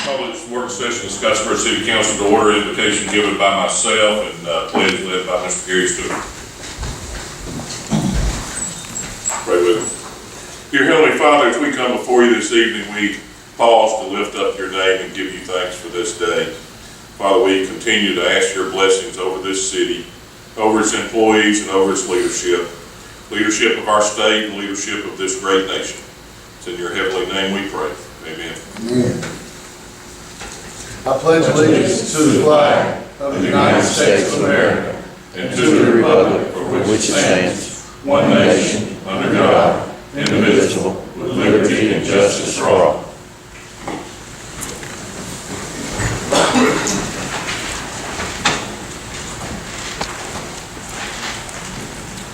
Call this work session of Scottsboro City Council to order. Invitation given by myself and pledge led by Mr. Garry Stewart. Pray with me. Dear Heavenly Father, as we come before you this evening, we pause to lift up your name and give you thanks for this day. Father, we continue to ask your blessings over this city, over its employees, and over its leadership of our state and leadership of this great nation. It's in your heavenly name we pray. Amen. Amen. I pledge allegiance to the flag of the United States of America and to the republic for which it stands, one nation, under God, indivisible, with liberty and justice for all.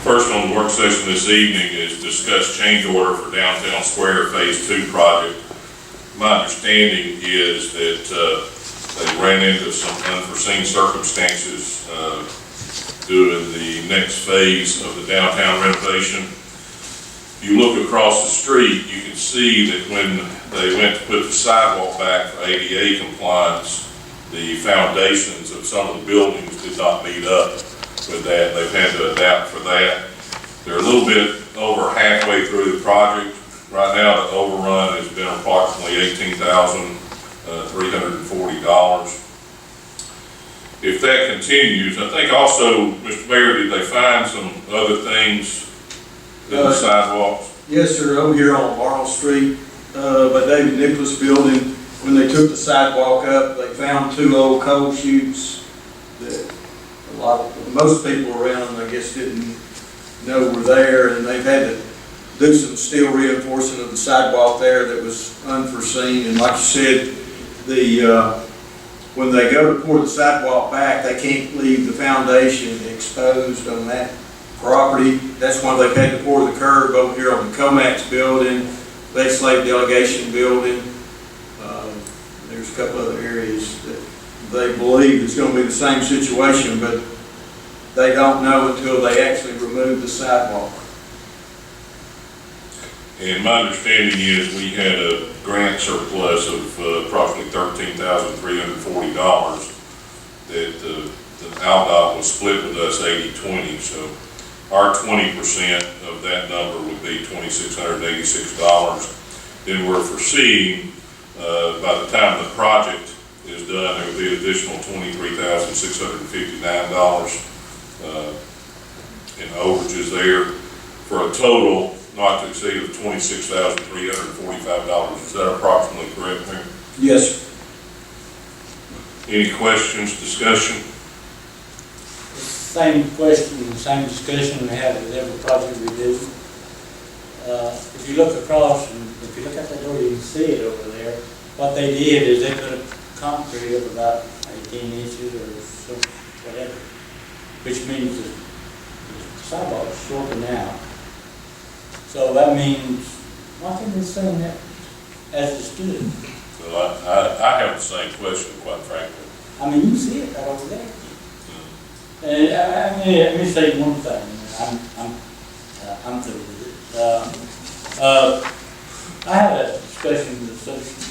First on the work session this evening is discuss change order for Downtown Square Phase 2 project. My understanding is that they ran into some unforeseen circumstances during the next phase of the downtown renovation. If you look across the street, you can see that when they went to put the sidewalk back for ADA compliance, the foundations of some of the buildings did not meet up with that. They've had to adapt for that. They're a little bit over halfway through the project. Right now, the overrun has been approximately $18,340. If that continues, I think also, Mr. Mayor, did they find some other things in the sidewalks? Yes, sir. Over here on Marl Street, by David Nicholas building, when they took the sidewalk up, they found two old coal chutes that most people around, I guess, didn't know were there, and they've had to do some steel reinforcing of the sidewalk there that was unforeseen. And like you said, when they go to pour the sidewalk back, they can't leave the foundation exposed on that property. That's why they've had to pour the curb over here on the Comax building, legislative delegation building. There's a couple other areas that they believe it's going to be the same situation, but they don't know until they actually remove the sidewalk. And my understanding is we had a grant surplus of approximately $13,340 that the ALDOT was split with us 80-20. So our 20% of that number would be $2,686. Then we're foreseeing by the time the project is done, there will be an additional $23,659 in overages there for a total not to exceed of $26,345. Is that approximately correct, Mayor? Yes. Any questions, discussion? Same question, same discussion we have with every project we do. If you look across, and if you look at the door, you can see it over there. What they did is they put a concrete of about 18 inches or so, whatever, which means the sidewalk is sloping out. So that means, why can they say that as a student? Well, I have the same question, quite frankly. I mean, you see it right over there. And let me say one thing. I'm through with it. I had a discussion with a citizen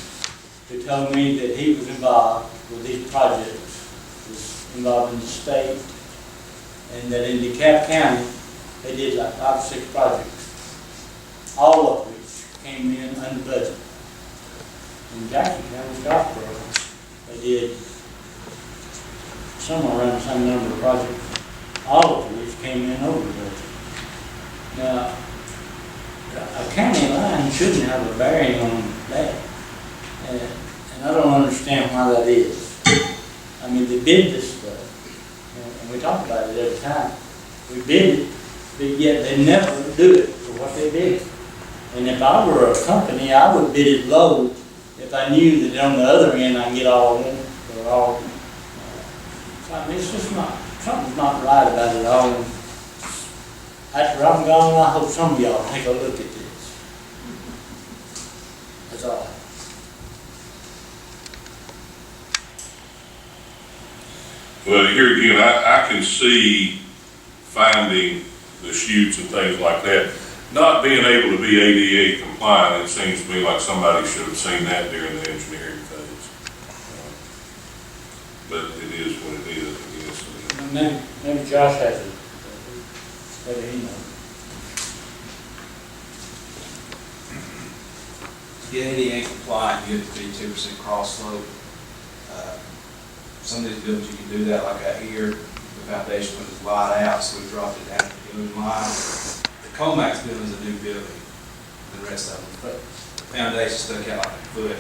who told me that he was involved with these projects, was involved in the state, and that in DeKalb County, they did like 5 or 6 projects, all of which came in under budget. In Jackson County, Scottsboro, they did somewhere around the same number of projects, all of which came in over budget. Now, a county line shouldn't have a bearing on that, and I don't understand why that is. I mean, they bid this stuff, and we talk about it every time. We bid it, but yet they never do it for what they bid. And if I were a company, I would bid it low if I knew that on the other end I can get all in or all. I mean, it's just not, something's not right about it all. After I'm gone, I hope some of y'all take a look at this. That's all. Well, here again, I can see finding the chutes and things like that. Not being able to be ADA compliant, it seems to me like somebody should have seen that during the engineering phase. but it is what it is, I guess. Maybe Josh has it. Maybe he knows. Yeah, ADA compliant, you have to be 2% cross slope. Some of these buildings you can do that, like out here, the foundation was wide out, so we dropped it down to the building line. The Comax building is a new building, the rest of them, but the foundation stuck out like a foot.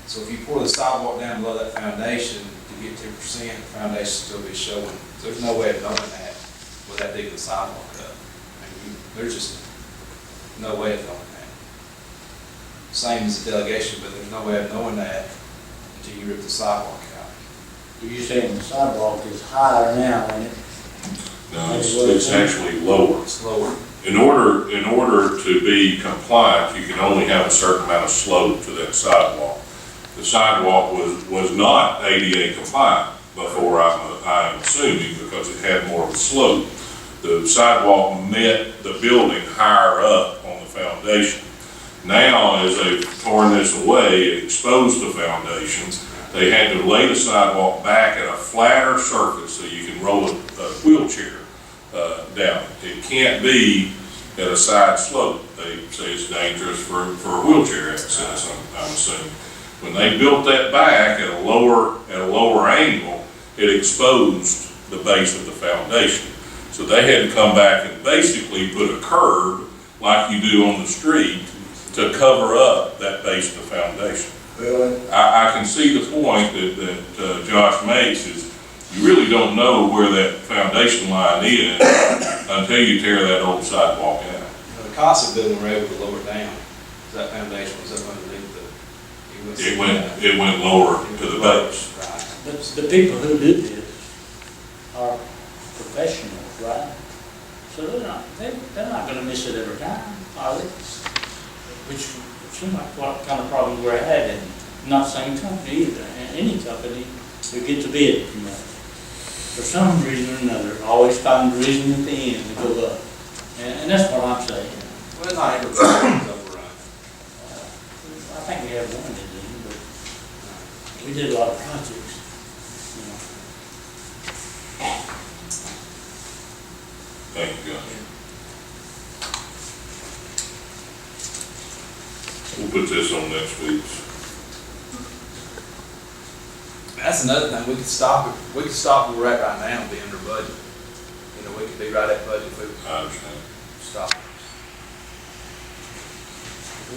So if you pour the sidewalk down below that foundation to get 2%, the foundation still be showing. So there's no way of knowing that without digging the sidewalk up. There's just no way of knowing that. Same as the delegation, but there's no way of knowing that until you rip the sidewalk out. You're saying the sidewalk is higher now than it? No, it's actually lower. It's lower. In order to be compliant, you can only have a certain amount of slope to that sidewalk. The sidewalk was not ADA compliant before, I'm assuming, because it had more of a slope. The sidewalk met the building higher up on the foundation. Now, as they've torn this away and exposed the foundations, they had to lay the sidewalk back at a flatter surface so you can roll a wheelchair down. It can't be at a side slope. They say it's dangerous for wheelchair access, I'm assuming. When they built that back at a lower angle, it exposed the base of the foundation. So they had to come back and basically put a curb like you do on the street to cover up that base of the foundation. Really? I can see the point that Josh makes is you really don't know where that foundation line is until you tear that old sidewalk out. The Casa building, we're able to lower it down. That foundation was up underneath It went lower to the base. Right. But the people who do this are professionals, right? So they're not gonna miss it every time, are they? Which seems like what kind of problem we're having. Not same company either, and any company we get to bid from that. For some reason or another, always find a reason at the end to go up. And that's what I'm saying. Well, not every building's overrun. I think we have one that did, but we did a lot of projects, you know. Thank you, Josh. We'll put this on next week's. That's another thing, we could stop it, where we're at right now and be under budget. You know, we could be right at budget if we I understand. stop.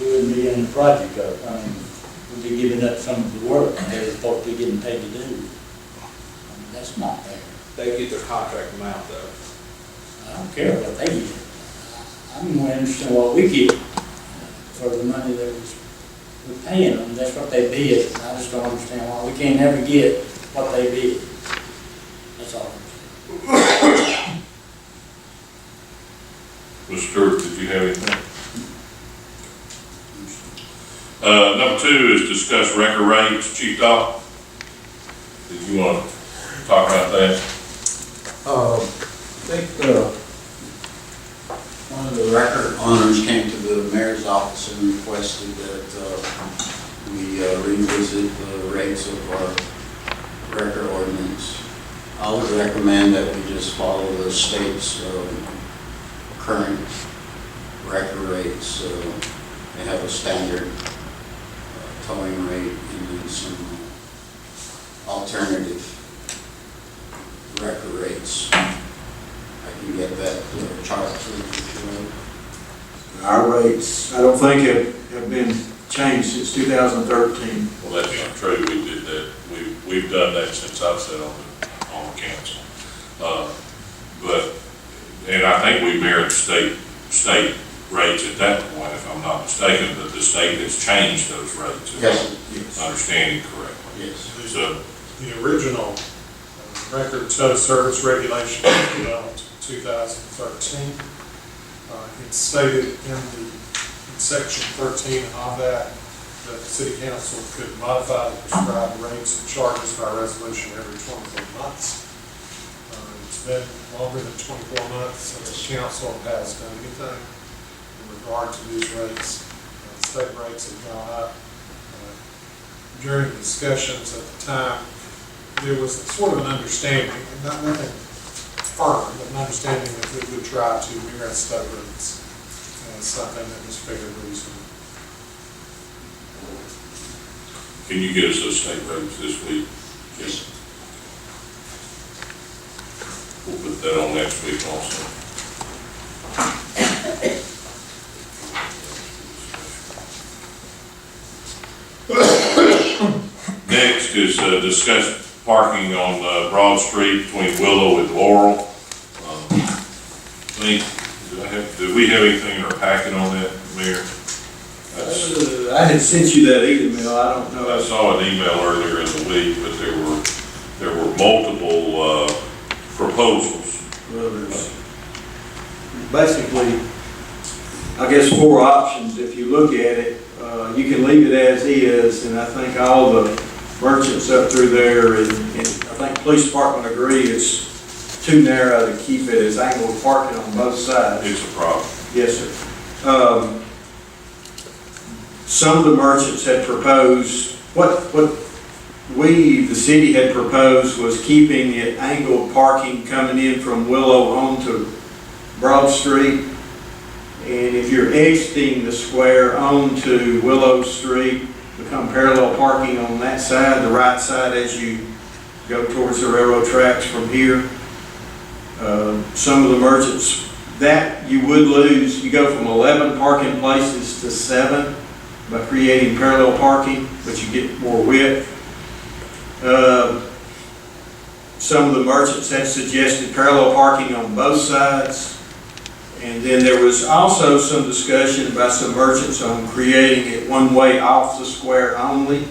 We wouldn't be in the project, though. I mean, we'd be giving up some of the work they were supposed to be getting paid to do. I mean, that's not fair. They get their contract amount though. I don't care what they get. I'm more interested in what we get for the money that we're paying them. That's what they bid. I just don't understand why we can't ever get what they bid. That's all. Mr. Stewart, did you have anything? Number 2 is discuss record rates. Chief Doc, did you want to talk about that? I think one of the record owners came to the mayor's office and requested that we revisit the rates of our record ordinance. I would recommend that we just follow the state's current record rates. They have a standard towing rate and then some alternative record rates. I can get that chart through. Our rates, I don't think have been changed since 2013. Well, that's not true. We did that. We've done that since I've sat on the council. And I think we mirrored state rates at that point, if I'm not mistaken, but the state has changed those rates. Yes. Understanding correctly. Yes. So, The original record tow service regulation was developed in 2013. It's stated in section 13 of that the city council could modify the prescribed rates and charges by resolution every 24 months. It's been longer than 24 months since the council has done anything in regard to these rates. State rates have gone up. During discussions at the time, there was sort of an understanding, and nothing firm, but an understanding that we would try to mirror state routes as something that was fair and reasonable. Can you get us those state roads this week? Yes. We'll put that on next week also. Next is discuss parking on Broad Street between Willow and Laurel. Do we have anything in our packet on that, Mayor? I had sent you that email, I don't know. I saw an email earlier in the week, but there were multiple proposals. Well, there's basically, I guess, 4 options. If you look at it, you can leave it as is, and I think all the merchants up through there, and I think the police department agree it's too narrow to keep it as angled parking on both sides. It's a problem. Yes, sir. Some of the merchants had proposed, what we, the city, had proposed was keeping it angled parking coming in from Willow onto Broad Street. And if you're exiting the square onto Willow Street, become parallel parking on that side, the right side as you go towards the railroad tracks from here. Some of the merchants, that you would lose, you go from 11 parking places to 7 by creating parallel parking, but you get more width. Some of the merchants had suggested parallel parking on both sides. And then there was also some discussion by some merchants on creating it one way off the square only.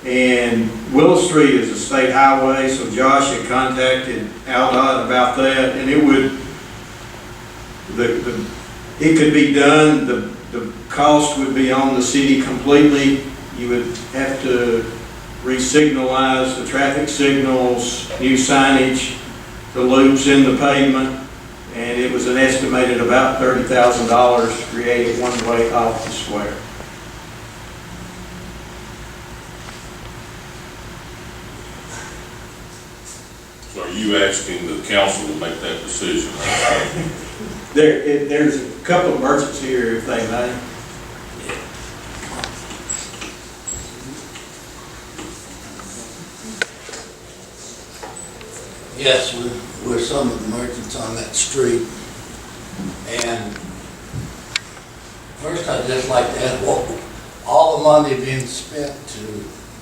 And Willow Street is a state highway, so Josh had contacted Aldott about that, and it would, it could be done. The cost would be on the city completely. You would have to re-signalize the traffic signals, new signage, the loops in the pavement, and it was an estimated about $30,000 to create it one way off the square. So are you asking the council to make that decision? There's a couple of merchants here, if they may. Yes, we're some of the merchants on that street. And first, I'd just like to ask, what, all the money being spent to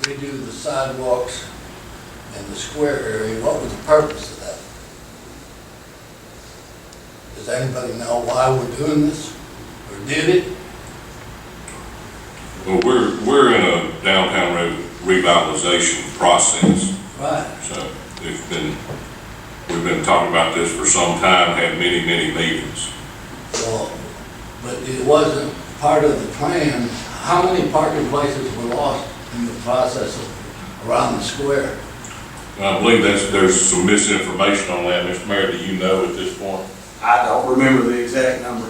redo the sidewalks and the square area, what was the purpose of that? Does anybody know why we're doing this, or did it? Well, we're in a downtown revitalization process. Right. So we've been talking about this for some time, had many meetings. Well, but it wasn't part of the plan. How many parking places were lost in the process of around the square? And I believe there's some misinformation on that. Mr. Mayor, do you know at this point? I don't remember the exact number.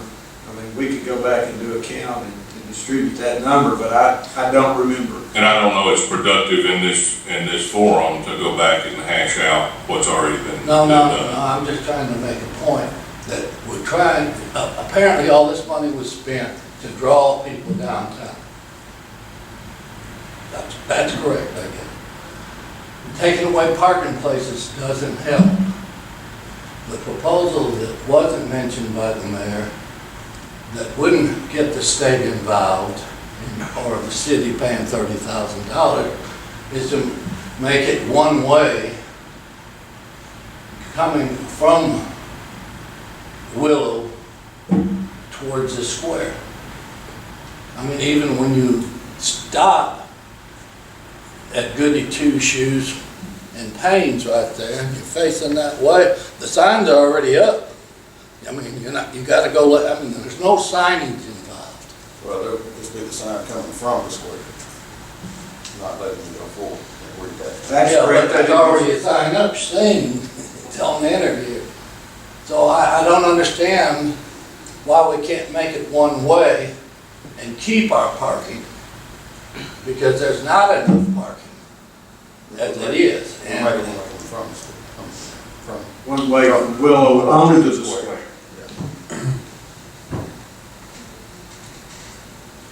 I mean, we could go back and do a count and distribute that number, but I don't remember. And I don't know it's productive in this forum to go back and hash out what's already been No, done. I'm just trying to make a point that we're trying, apparently all this money was spent to draw people downtown. That's correct, I guess. Taking away parking places doesn't help. The proposal that wasn't mentioned by the mayor, that wouldn't get the state involved, or the city paying $30,000, is to make it one way coming from Willow towards the square. I mean, even when you stop at Goody Two Shoes and Payne's right there, and you're facing that way, the signs are already up. I mean, you gotta go, I mean, there's no signage involved. Well, there'll just be the sign coming from the square, not letting them go forward. That's Yeah, correct. but there's already a sign up saying, it's on the interview. So I don't understand why we can't make it one way and keep our parking, because there's not enough parking. As it is. Right And away from the school, from. One way from Willow onto the square.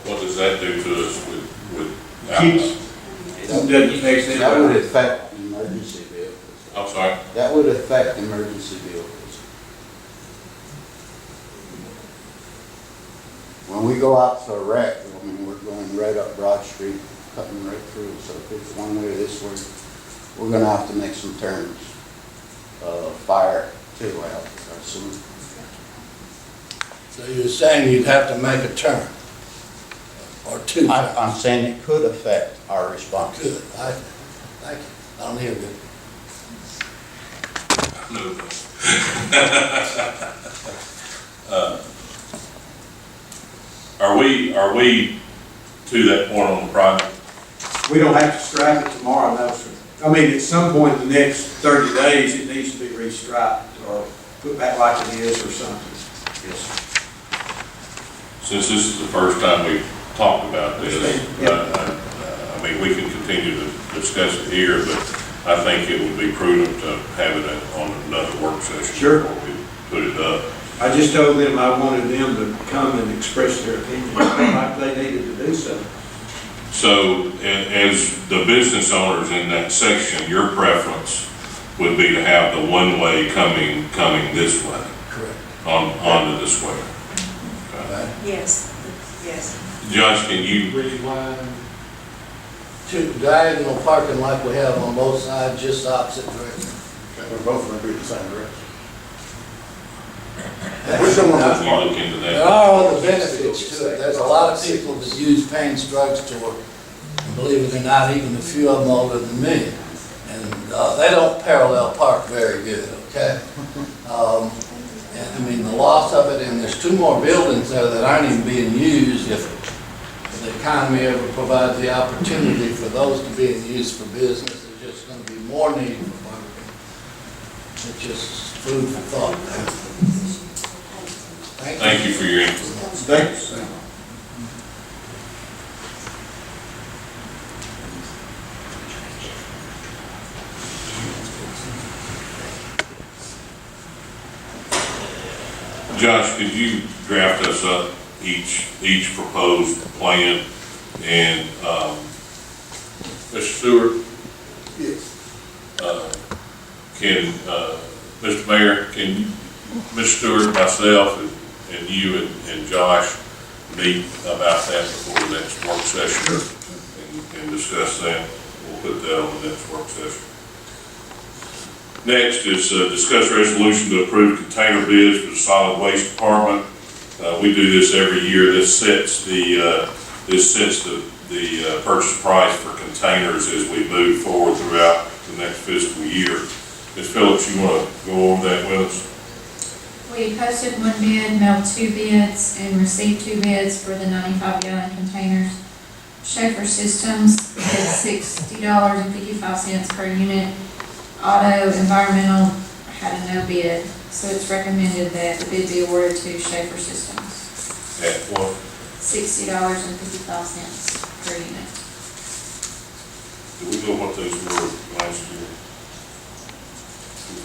What does that do to us with? Keeps, it doesn't affect that would anybody. affect emergency vehicles. I'm sorry, That would affect emergency vehicles. When we go out to a wreck, I mean, we're going right up Broad Street, cutting right through, so if it's one way or this way, we're gonna have to make some turns. Fire too, I assume. so you're saying you'd have to make a turn? Or two turns? I'm saying it could affect our response. Good, I don't hear good. Are we to that point on the project? We don't have to strap it tomorrow, no, sir. I mean, at some point in the next 30 days, it needs to be restriped or put back like it is or something. Yes, sir. Since this is the first time we've talked about this, Yeah. I mean, we can continue to discuss it here, but I think it would be prudent to have it on another work session. Sure. Before we put it up. I just told them I wanted them to come and express their opinion, like they needed to do so. So, as the business owners in that section, your preference would be to have the one-way coming this way, Correct. onto the square. Right. Yes, yes. Josh, can you, Reline, two diagonal parking like we have on both sides, just opposite direction. We're both gonna be the same direction. Which one was can you look into There that? are other benefits to it. There's a lot of people that use Payne's drugstore, and believe it or not, even a few of them older than me. And they don't parallel park very good, okay? And I mean, the loss of it, and there's two more buildings there that aren't even being used. If the economy ever provides the opportunity for those to be in use for business, there's just gonna be more need for parking. It's just food for thought. Thank you for your input. Thanks. Josh, could you draft us up each proposed plan and, Mr. Stewart? Yes. Mr. Mayor, can you, Mr. Stewart, myself, and you and Josh meet about that before the next work session and discuss that? We'll put that on the next work session. Next is discuss resolution to approve container bids for the solid waste department. We do this every year. This sets the purchase price for containers as we move forward throughout the next fiscal year. Ms. Phillips, you want to go over that with us? We posted one bid, mailed two bids, and received two bids for the 95-gallon containers. Schaefer Systems is $60.55 per unit. Auto Environmental had a no bid, so it's recommended that the bid be awarded to Schaefer Systems. At what? $60.55 per unit. Do we know what those were last year?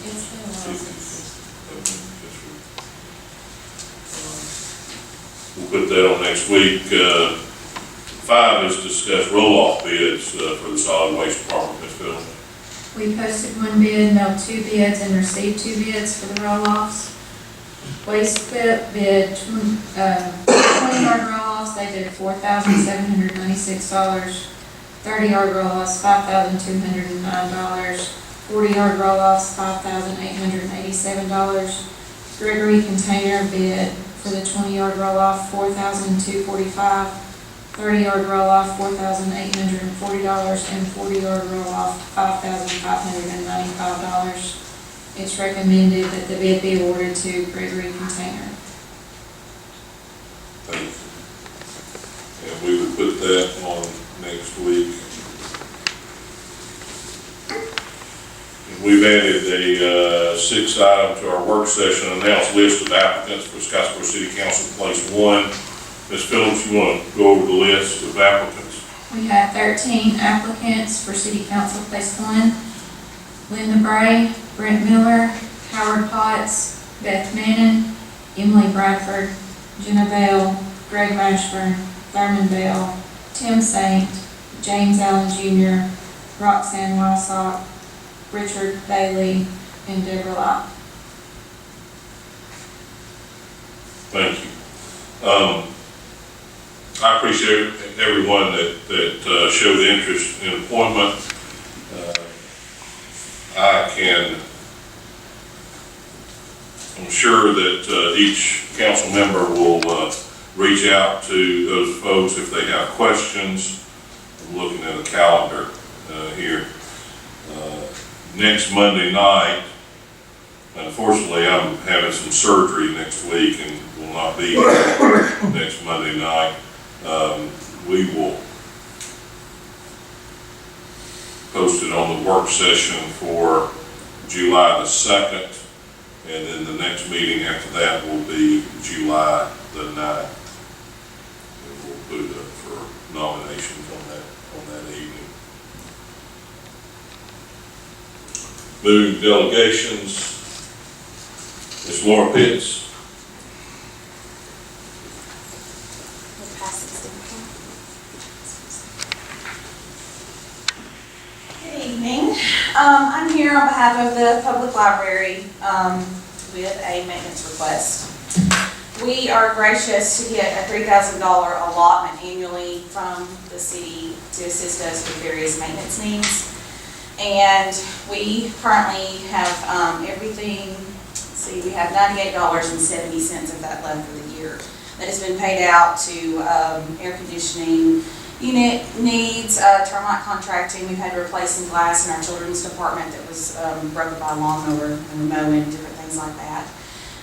It's been a while since. We'll put that on next week. 5 is discuss roll-off bids for the solid waste department, Ms. Phillips. We posted one bid, mailed two bids, and received two bids for the roll-offs. Waste Clip bid 20-yard roll-offs, they bid $4,796. 30-yard roll-offs, $5,209. 40-yard roll-offs, $5,887. Gregory Container bid for the 20-yard roll-off, $4,245. 30-yard roll-off, $4,840, and 40-yard roll-off, $5,595. It's recommended that the bid be awarded to Gregory Container. Thank you. And we will put that on next week. And we've added a 6th item to our work session, announced list of applicants for Scottsboro City Council Place 1. Ms. Phillips, you want to go over the list of applicants? We have 13 applicants for City Council Place 1. Linda Bray, Brent Miller, Howard Potts, Beth Mannon, Emily Bradford, Jenna Bell, Greg Mashburn, Thurman Bell, Tim Saint, James Allen Jr., Roxanne Wysock, Richard Bailey, and Deborah Lott. Thank you. I appreciate everyone that showed interest in appointment. I'm sure that each council member will reach out to those folks if they have questions. I'm looking at a calendar here. Next Monday night, unfortunately, I'm having some surgery next week and will not be here next Monday night. We will post it on the work session for July the 2nd, and then the next meeting after that will be July the 9th. And we'll put it up for nominations on that evening. Moving to delegations, Ms. Laura Pitts. Good evening. I'm here on behalf of the public library with a maintenance request. We are gracious to get a $3,000 allotment annually from the city to assist us with various maintenance needs. And we currently have everything, let's see, we have $98.70 of that left for the year. That has been paid out to air conditioning unit needs, termite contracting. We've had to replace some glass in our children's department that was broken by a lawnmower and mowing, different things like that.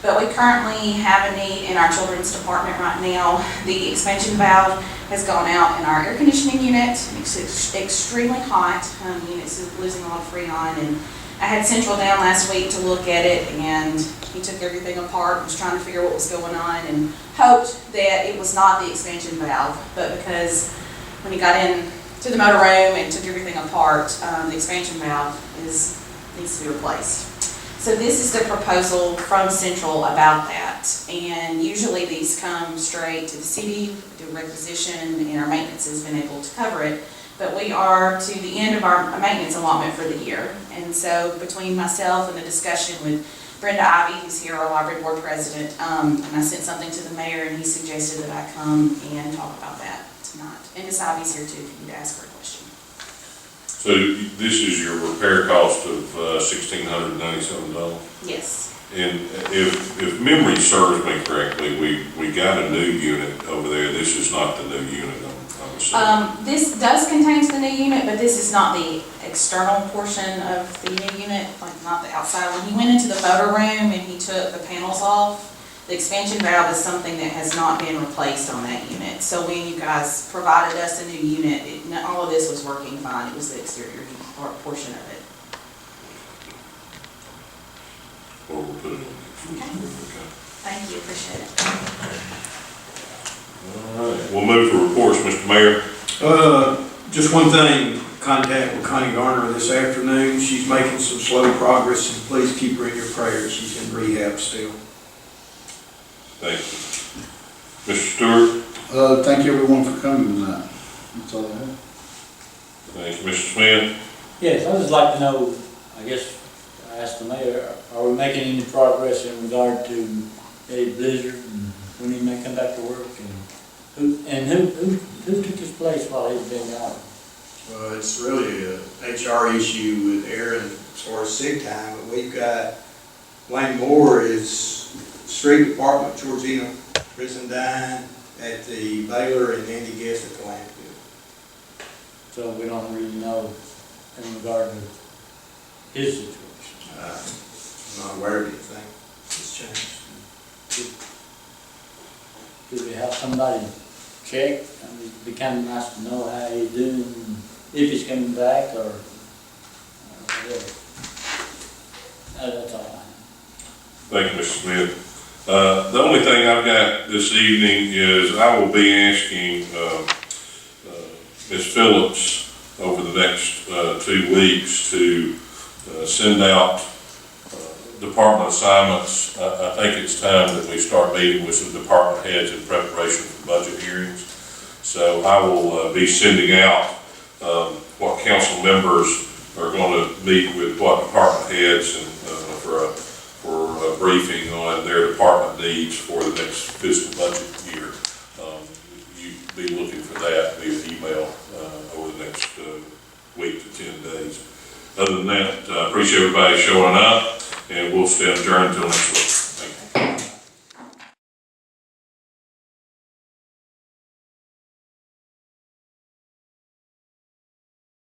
But we currently have a need in our children's department right now. The expansion valve has gone out in our air conditioning unit. It's extremely hot. The unit's losing a lot of freon. And I had Central down last week to look at it, and he took everything apart and was trying to figure what was going on and hoped that it was not the expansion valve, but because when he got in to the motor room and took everything apart, the expansion valve needs to be replaced. So this is the proposal from Central about that. And usually these come straight to the city, do a requisition, and our maintenance has been able to cover it. But we are to the end of our maintenance allotment for the year. And so between myself and the discussion with Brenda Ivy, who's here, our library board president, and I sent something to the mayor, and he suggested that I come and talk about that tonight. And Ms. Ivy's here too, if you need to ask her a question. So this is your repair cost of $1,697? Yes. And if memory serves me correctly, we got a new unit over there. This is not the new unit, I'm assuming. This does contain the new unit, but this is not the external portion of the new unit, like not the outside. When he went into the motor room and he took the panels off, the expansion valve is something that has not been replaced on that unit. So when you guys provided us a new unit, all of this was working fine. It was the exterior portion of it. Or we'll put it in. Okay. Thank you, appreciate it. All right, we'll move to reports, Mr. Mayor. Just one thing, contact with Connie Garner this afternoon. She's making some slow progress, and please keep her in your prayers. She's in rehab still. Thank you. Mr. Stewart. Thank you everyone for coming tonight. That's all I have. Thank you, Mr. Smith. Yes, I'd just like to know, I guess, I asked the mayor, are we making any progress in regard to a blizzard and when he may come back to work, and who took his place while he's been gone? Well, it's really a HR issue with Aaron as far as sick time, but we've got Wayne Moore is street department, Georgina Brizendine at the Baylor, and Andy Guest at the landfill. So we don't really know in regard to his situation. I'm not aware of anything that's changed. Could we have somebody check? I mean, it'd be kind of nice to know how he's doing, if he's coming back or whatever. That's all I have. Thank you, Mr. Smith. The only thing I've got this evening is I will be asking Ms. Phillips over the next 2 weeks to send out department assignments. I think it's time that we start meeting with some department heads in preparation for budget hearings. So I will be sending out what council members are going to meet with what department heads and for a briefing on their department needs for the next fiscal budget year. You'd be looking for that via email over the next week to 10 days. Other than that, I appreciate everybody showing up, and we'll stay adjourned until next week.